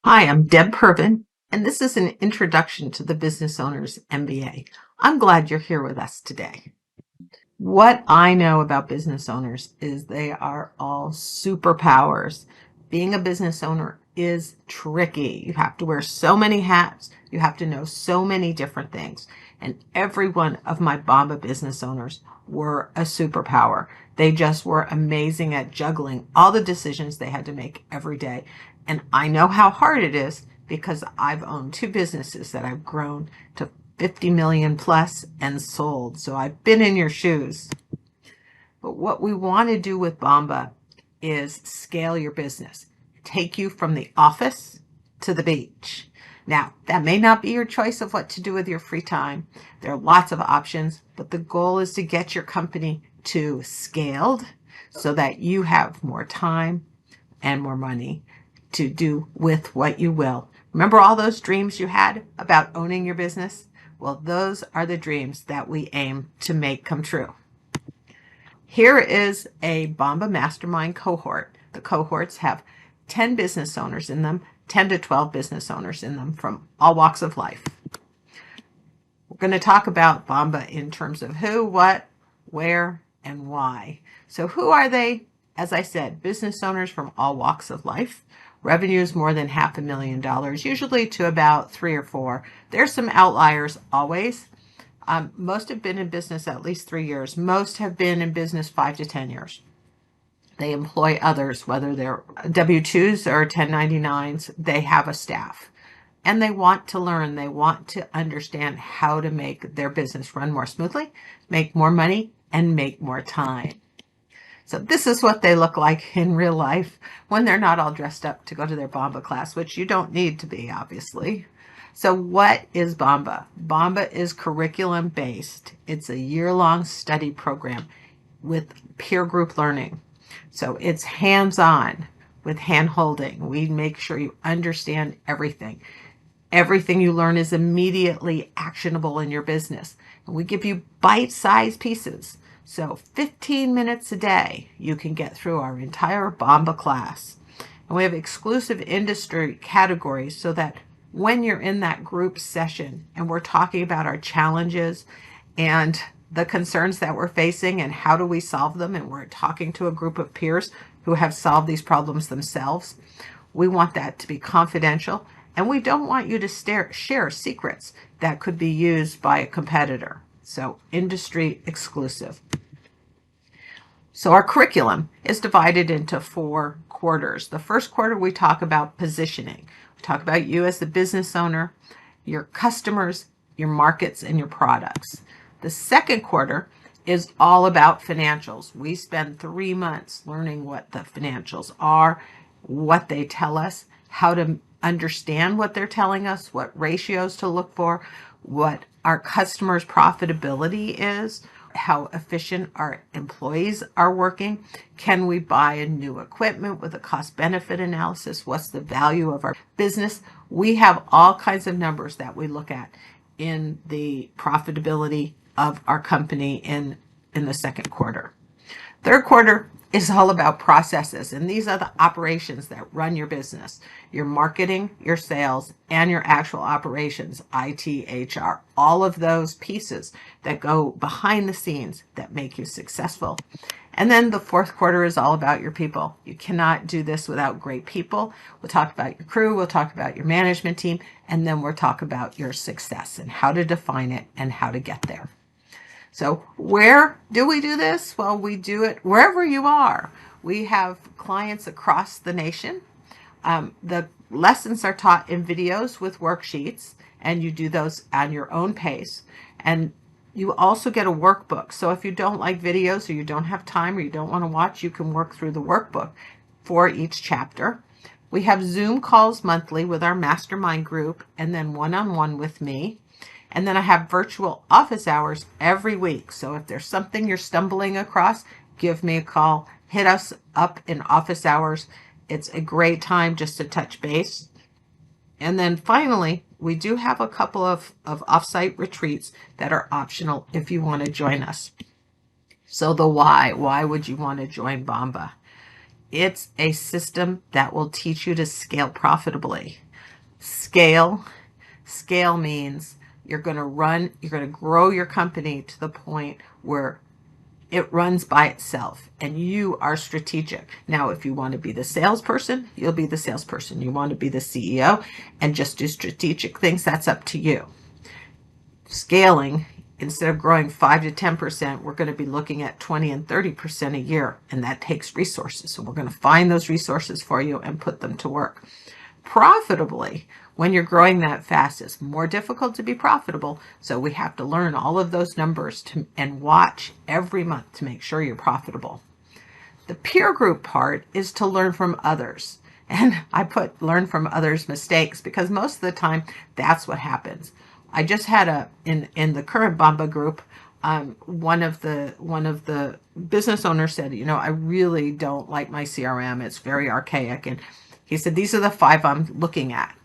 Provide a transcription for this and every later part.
Hi, I'm Deb Pervin, and this is an introduction to the Business Owner's MBA. I'm glad you're here with us today. What I know about business owners is they are all superpowers. Being a business owner is tricky. You have to wear so many hats, you have to know so many different things. And every one of my BOMBA business owners were a superpower. They just were amazing at juggling all the decisions they had to make every day. And I know how hard it is because I've owned two businesses that I've grown to 50 million plus and sold. So I've been in your shoes. But what we want to do with Bomba is scale your business, take you from the office to the beach. Now, that may not be your choice of what to do with your free time. There are lots of options, but the goal is to get your company to scaled so that you have more time and more money to do with what you will. Remember all those dreams you had about owning your business? Well, those are the dreams that we aim to make come true. Here is a Bomba Mastermind cohort. The cohorts have 10 business owners in them, 10 to 12 business owners in them from all walks of life. We're going to talk about Bomba in terms of who, what, where, and why. So who are they? As I said, business owners from all walks of life. Revenues more than $500,000, usually to about 3 or 4. There's some outliers always. Most have been in business at least 3 years. Most have been in business 5 to 10 years. They employ others, whether they're W-2s or 1099s. They have a staff. And they want to learn. They want to understand how to make their business run more smoothly, make more money, and make more time. So this is what they look like in real life when they're not all dressed up to go to their Bomba class, which you don't need to be, obviously. So what is Bomba? Bomba is curriculum based. It's a year-long study program with peer group learning. So it's hands-on with hand-holding. We make sure you understand everything. Everything you learn is immediately actionable in your business. And we give you bite-sized pieces. So 15 minutes a day, you can get through our entire Bomba class. And we have exclusive industry categories so that when you're in that group session and we're talking about our challenges and the concerns that we're facing and how do we solve them, and we're talking to a group of peers who have solved these problems themselves, we want that to be confidential. And we don't want you to share secrets that could be used by a competitor. So industry exclusive. So our curriculum is divided into 4 quarters. The first quarter we talk about positioning. We talk about you as the business owner, your customers, your markets, and your products. The second quarter is all about financials. We spend 3 months learning what the financials are, what they tell us, how to understand what they're telling us, what ratios to look for, what our customers' profitability is, how efficient our employees are working. Can we buy a new equipment with a cost-benefit analysis? What's the value of our business? We have all kinds of numbers that we look at in the profitability of our company in the second quarter. Third quarter is all about processes, and these are the operations that run your business, your marketing, your sales, and your actual operations, IT, HR, all of those pieces that go behind the scenes that make you successful. And then the fourth quarter is all about your people. You cannot do this without great people. We'll talk about your crew, we'll talk about your management team, and then we'll talk about your success and how to define it and how to get there. So where do we do this? Well, we do it wherever you are. We have clients across the nation. The lessons are taught in videos with worksheets, and you do those on your own pace. And you also get a workbook. So if you don't like videos, or you don't have time, or you don't want to watch, you can work through the workbook for each chapter. We have Zoom calls monthly with our mastermind group, and then one-on-one with me. And then I have virtual office hours every week. So if there's something you're stumbling across, give me a call. Hit us up in office hours. It's a great time just to touch base. And then finally, we do have a couple of offsite retreats that are optional if you want to join us. So the why. Why would you want to join Bomba? It's a system that will teach you to scale profitably. Scale. Scale means you're going to grow your company to the point where it runs by itself and you are strategic. Now, if you want to be the salesperson, you'll be the salesperson. You want to be the CEO and just do strategic things, that's up to you. Scaling, instead of growing 5 to 10%, we're going to be looking at 20 and 30% a year, and that takes resources. So we're going to find those resources for you and put them to work. Profitably, when you're growing that fast, it's more difficult to be profitable. So we have to learn all of those numbers and watch every month to make sure you're profitable. The peer group part is to learn from others. And I put learn from others' mistakes because most of the time that's what happens. I just had in the current BOMBA group, one of the business owners said, I really don't like my CRM. It's very archaic. And he said, these are the 5 I'm looking at.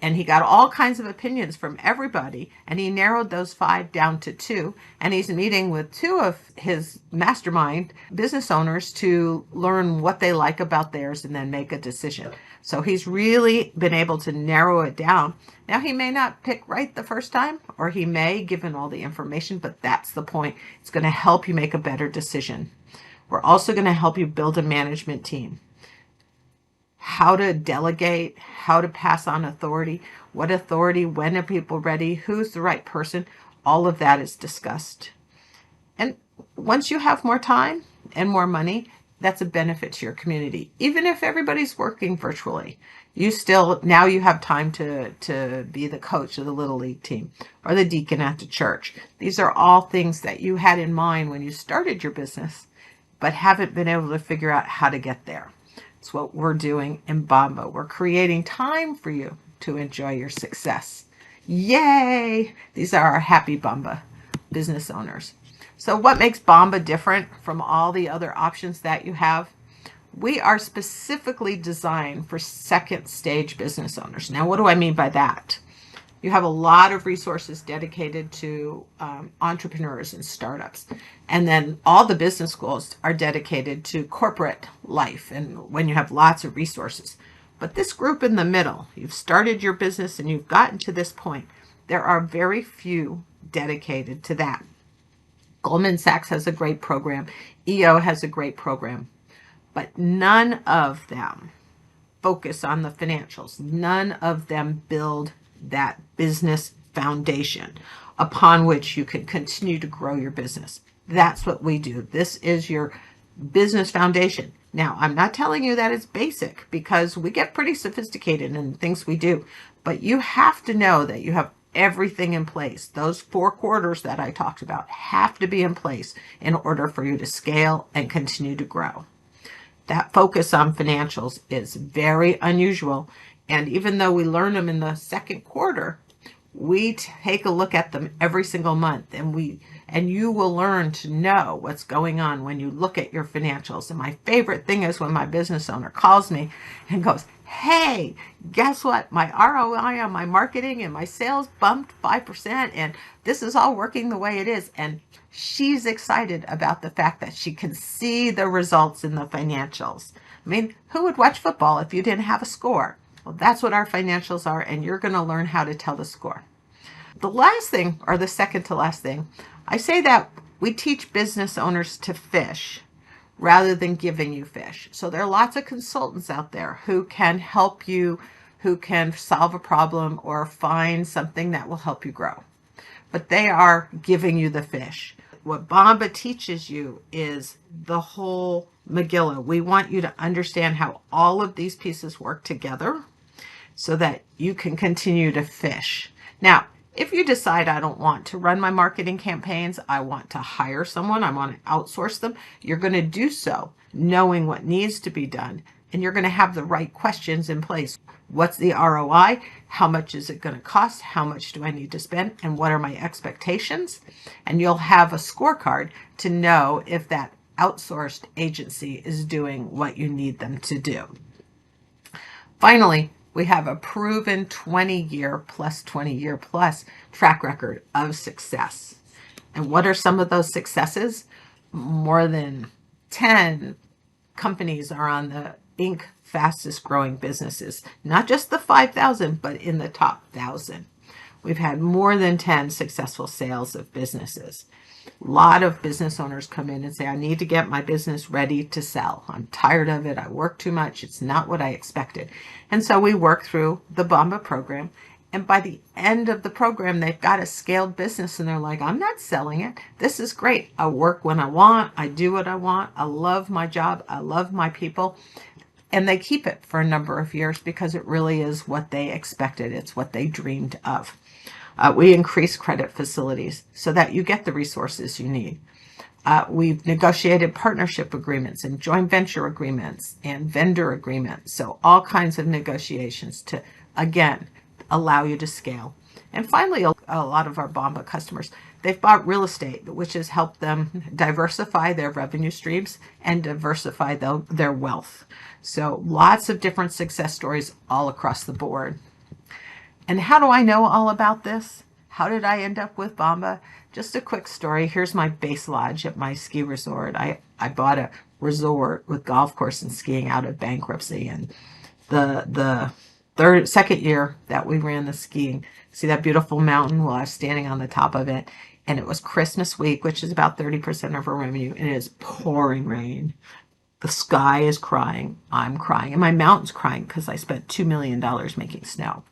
And he got all kinds of opinions from everybody, and he narrowed those 5 down to 2. And he's meeting with 2 of his mastermind business owners to learn what they like about theirs and then make a decision. So he's really been able to narrow it down. Now, he may not pick right the first time, or he may, given all the information, but that's the point. It's going to help you make a better decision. We're also going to help you build a management team. How to delegate, how to pass on authority, what authority, when are people ready, who's the right person, all of that is discussed. And once you have more time and more money, that's a benefit to your community. Even if everybody's working virtually, now you have time to be the coach of the Little League team or the deacon at the church. These are all things that you had in mind when you started your business, but haven't been able to figure out how to get there. It's what we're doing in BOMBA. We're creating time for you to enjoy your success. Yay! These are our happy BOMBA business owners. So what makes BOMBA different from all the other options that you have? We are specifically designed for second stage business owners. Now, what do I mean by that? You have a lot of resources dedicated to entrepreneurs and startups. And then all the business schools are dedicated to corporate life and when you have lots of resources. But this group in the middle, you've started your business and you've gotten to this point, there are very few dedicated to that. Goldman Sachs has a great program. EO has a great program. But none of them focus on the financials. None of them build that business foundation upon which you can continue to grow your business. That's what we do. This is your business foundation. Now, I'm not telling you that it's basic because we get pretty sophisticated in things we do, but you have to know that you have everything in place. Those 4 quarters that I talked about have to be in place in order for you to scale and continue to grow. That focus on financials is very unusual. And even though we learn them in the second quarter, we take a look at them every single month, and you will learn to know what's going on when you look at your financials. And my favorite thing is when my business owner calls me and goes, hey, guess what? My ROI on my marketing and my sales bumped 5%, and this is all working the way it is. And she's excited about the fact that she can see the results in the financials. I mean, who would watch football if you didn't have a score? Well, that's what our financials are, and you're going to learn how to tell the score. The last thing, or the second to last thing, I say that we teach business owners to fish rather than giving you fish. So there are lots of consultants out there who can help you, who can solve a problem or find something that will help you grow. But they are giving you the fish. What BOMBA teaches you is the whole Megillah. We want you to understand how all of these pieces work together so that you can continue to fish. Now, if you decide I don't want to run my marketing campaigns, I want to hire someone, I want to outsource them, you're going to do so knowing what needs to be done, and you're going to have the right questions in place. What's the ROI? How much is it going to cost? How much do I need to spend? And what are my expectations? And you'll have a scorecard to know if that outsourced agency is doing what you need them to do. Finally, we have a proven 20-year plus track record of success. And what are some of those successes? More than 10 companies are on the Inc. fastest growing businesses, not just the 5,000, but in the top 1,000. We've had more than 10 successful sales of businesses. A lot of business owners come in and say, I need to get my business ready to sell. I'm tired of it. I work too much. It's not what I expected. And so we work through the BOMBA program. And by the end of the program, they've got a scaled business and they're like, I'm not selling it. This is great. I work when I want. I do what I want. I love my job. I love my people. And they keep it for a number of years because it really is what they expected. It's what they dreamed of. We increase credit facilities so that you get the resources you need. We've negotiated partnership agreements and joint venture agreements and vendor agreements. So all kinds of negotiations to, again, allow you to scale. And finally, a lot of our BOMBA customers, they've bought real estate, which has helped them diversify their revenue streams and diversify their wealth. So lots of different success stories all across the board. And how do I know all about this? How did I end up with BOMBA? Just a quick story. Here's my base lodge at my ski resort. I bought a resort with golf course and skiing out of bankruptcy. And the second year that we ran the skiing, see that beautiful mountain? Well, I was standing on the top of it. And it was Christmas week, which is about 30% of our revenue. And it is pouring rain. The sky is crying. I'm crying. And my mountain's crying because I spent $2 million making snow.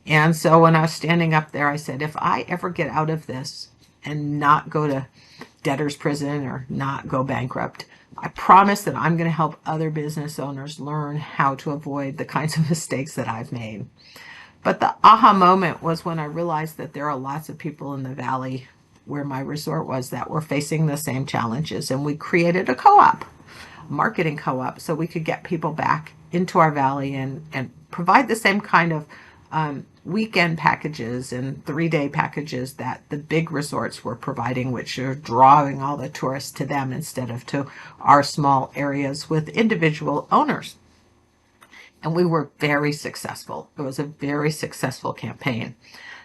And so when I was standing up there, I said, if I ever get out of this and not go to debtor's prison or not go bankrupt, I promise that I'm going to help other business owners learn how to avoid the kinds of mistakes that I've made. But the aha moment was when I realized that there are lots of people in the valley where my resort was that were facing the same challenges. And we created a co-op, marketing co-op, so we could get people back into our valley and provide the same kind of weekend packages and 3-day packages that the big resorts were providing, which are drawing all the tourists to them instead of to our small areas with individual owners. And we were very successful. It was a very successful campaign.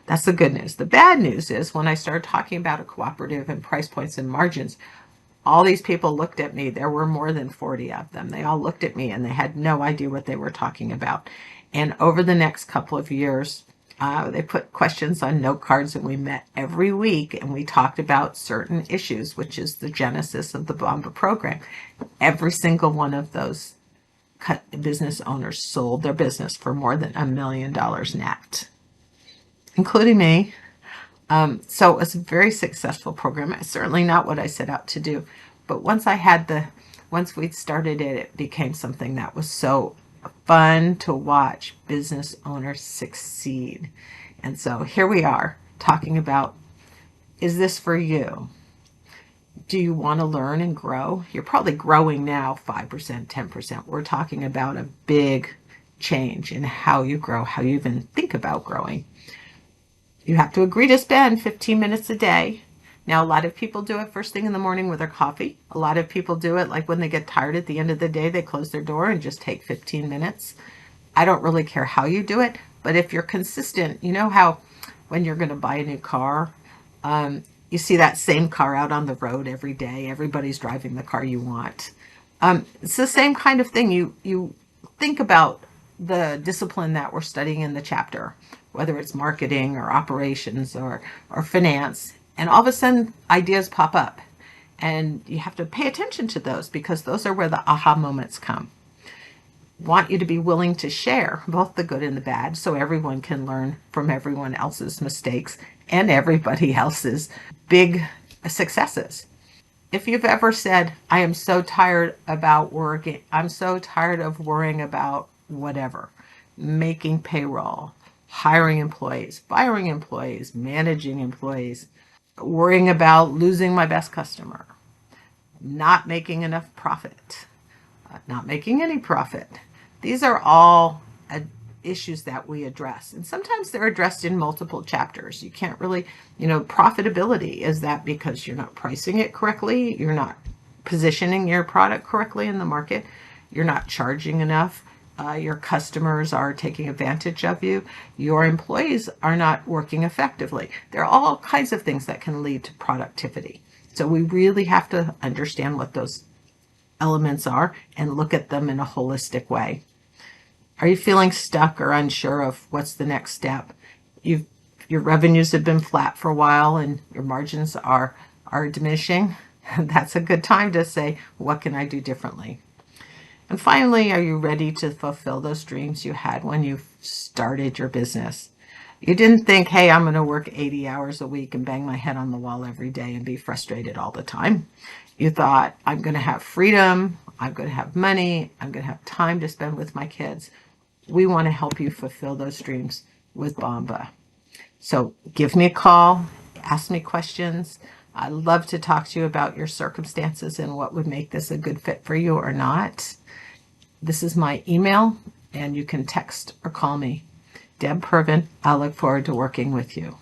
That's the good news. The bad news is when I started talking about a cooperative and price points and margins, all these people looked at me. There were more than 40 of them. They all looked at me and they had no idea what they were talking about. And over the next couple of years, they put questions on note cards and we met every week and we talked about certain issues, which is the genesis of the BOMBA program. Every single one of those business owners sold their business for more than $1 million net, including me. So it was a very successful program. It's certainly not what I set out to do. But once we'd started it, it became something that was so fun to watch business owners succeed. And so here we are talking about, is this for you? Do you want to learn and grow? You're probably growing now 5%, 10%. We're talking about a big change in how you grow, how you even think about growing. You have to agree to spend 15 minutes a day. Now, a lot of people do it first thing in the morning with their coffee. A lot of people do it like when they get tired at the end of the day, they close their door and just take 15 minutes. I don't really care how you do it, but if you're consistent, you know how when you're going to buy a new car, you see that same car out on the road every day. Everybody's driving the car you want. It's the same kind of thing. You think about the discipline that we're studying in the chapter, whether it's marketing or operations or finance. And all of a sudden, ideas pop up. And you have to pay attention to those because those are where the aha moments come. Want you to be willing to share both the good and the bad so everyone can learn from everyone else's mistakes and everybody else's big successes. If you've ever said, I am so tired about working, I'm so tired of worrying about whatever, making payroll, hiring employees, firing employees, managing employees, worrying about losing my best customer, not making enough profit, not making any profit. These are all issues that we address. And sometimes they're addressed in multiple chapters. You can't really, profitability, is that because you're not pricing it correctly? You're not positioning your product correctly in the market? You're not charging enough? Your customers are taking advantage of you. Your employees are not working effectively. There are all kinds of things that can lead to productivity. So we really have to understand what those elements are and look at them in a holistic way. Are you feeling stuck or unsure of what's the next step? Your revenues have been flat for a while and your margins are diminishing. That's a good time to say, what can I do differently? And finally, are you ready to fulfill those dreams you had when you started your business? You didn't think, hey, I'm going to work 80 hours a week and bang my head on the wall every day and be frustrated all the time. You thought, I'm going to have freedom, I'm going to have money, I'm going to have time to spend with my kids. We want to help you fulfill those dreams with BOMBA. So give me a call, ask me questions. I'd love to talk to you about your circumstances and what would make this a good fit for you or not. This is my email, and you can text or call me. Deb Pervin. I look forward to working with you.